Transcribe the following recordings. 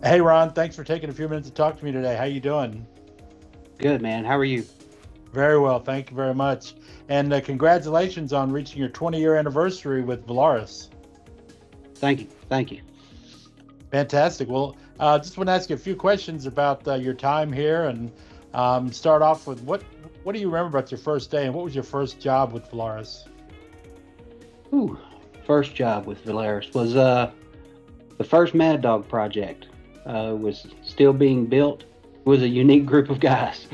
Hey, Ron, thanks for taking a few minutes to talk to me today. How you doing? Good, man. How are you? Very well, thank you very much. And congratulations on reaching your 20-year anniversary with Valaris. Thank you. Thank you. Fantastic. Well, just want to ask you a few questions about your time here, and start off with what do you remember about your first day, and what was your first job with Valaris? Ooh, first job with Valaris was the first Mad Dog project. Was still being built. It was a unique group of guys.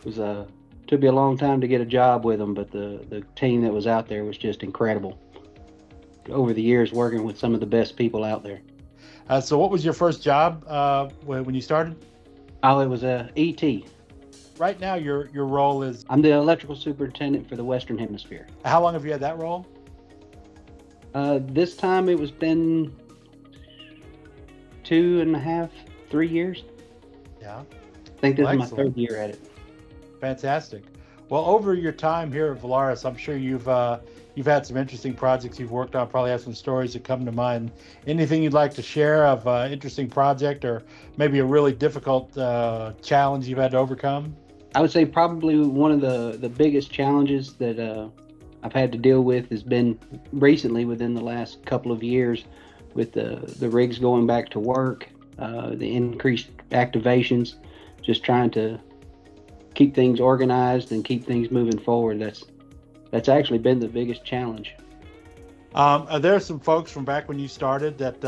It was took me a long time to get a job with them, but the team that was out there was just incredible. Over the years, working with some of the best people out there. So, what was your first job when you started? Oh, it was a ET. Right now, your role is. I'm the electrical superintendent for the Western Hemisphere. How long have you had that role? This time it was been 2.5, 3 years. Yeah. I think this Well, is my excellent. third year at it. Fantastic. Well, over your time here at Valaris, I'm sure you've had some interesting projects you've worked on. Probably have some stories that come to mind. Anything you'd like to share of interesting project, or maybe a really difficult challenge you've had to overcome? I would say probably one of the biggest challenges that I've had to deal with has been recently within the last couple of years with the rigs going back to work, the increased activations, just trying to keep things organized and keep things moving forward. That's actually been the biggest challenge. Are there some folks from back when you started that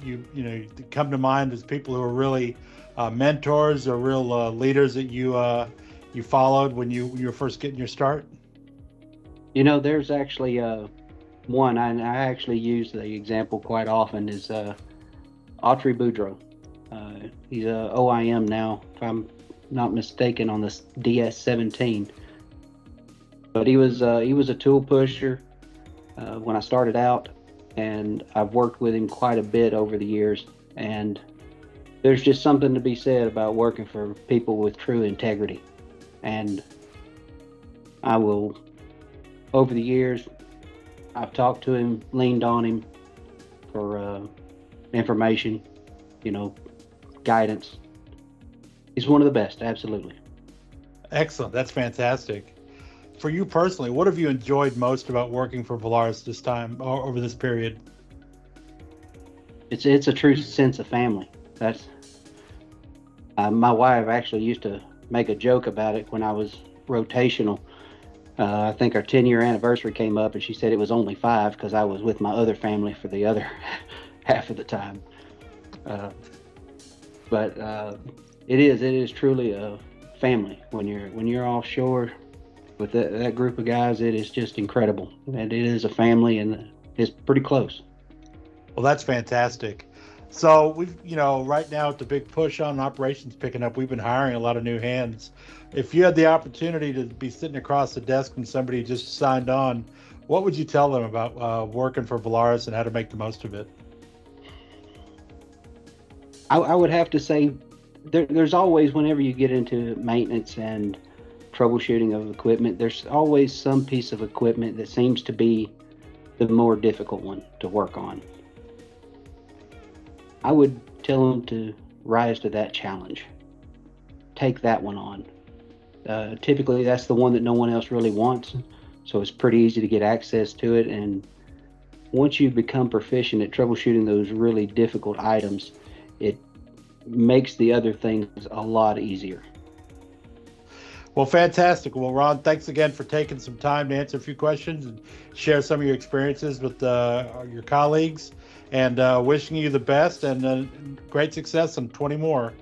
you come to mind as people who are really mentors or real leaders that you followed when you were first getting your start? There's actually one I actually use the example quite often is Autry Boudreaux. He's a OIM now, if I'm not mistaken, on this DS-17. But he was a tool pusher when I started out, and I've worked with him quite a bit over the years. And there's just something to be said about working for people with true integrity. And I will, over the years, I've talked to him, leaned on him for information, guidance. He's one of the best, absolutely. Excellent. That's fantastic. For you personally, what have you enjoyed most about working for Valaris this time or over this period? It's a true sense of family. That's my wife actually used to make a joke about it when I was rotational. I think our 10-year anniversary came up, and she said it was only 5 because I was with my other family for the other half of the time. But it is truly a family when you're offshore with that group of guys. It is just incredible, and it is a family, and it's pretty close. Well, that's fantastic. So we've, right now with the big push on operations picking up, we've been hiring a lot of new hands. If you had the opportunity to be sitting across the desk from somebody who just signed on, what would you tell them about working for Valaris and how to make the most of it? I would have to say there's always, whenever you get into maintenance and troubleshooting of equipment, there's always some piece of equipment that seems to be the more difficult one to work on. I would tell them to rise to that challenge. Take that one on. Typically, that's the one that no one else really wants, so it's pretty easy to get access to it. And once you become proficient at troubleshooting those really difficult items, it makes the other things a lot easier. Well, fantastic. Well, Ron, thanks again for taking some time to answer a few questions and share some of your experiences with your colleagues. And wishing you the best and great success on 20 more.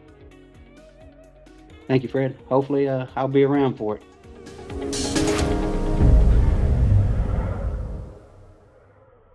Thank you, Fred. Hopefully, I'll be around for it.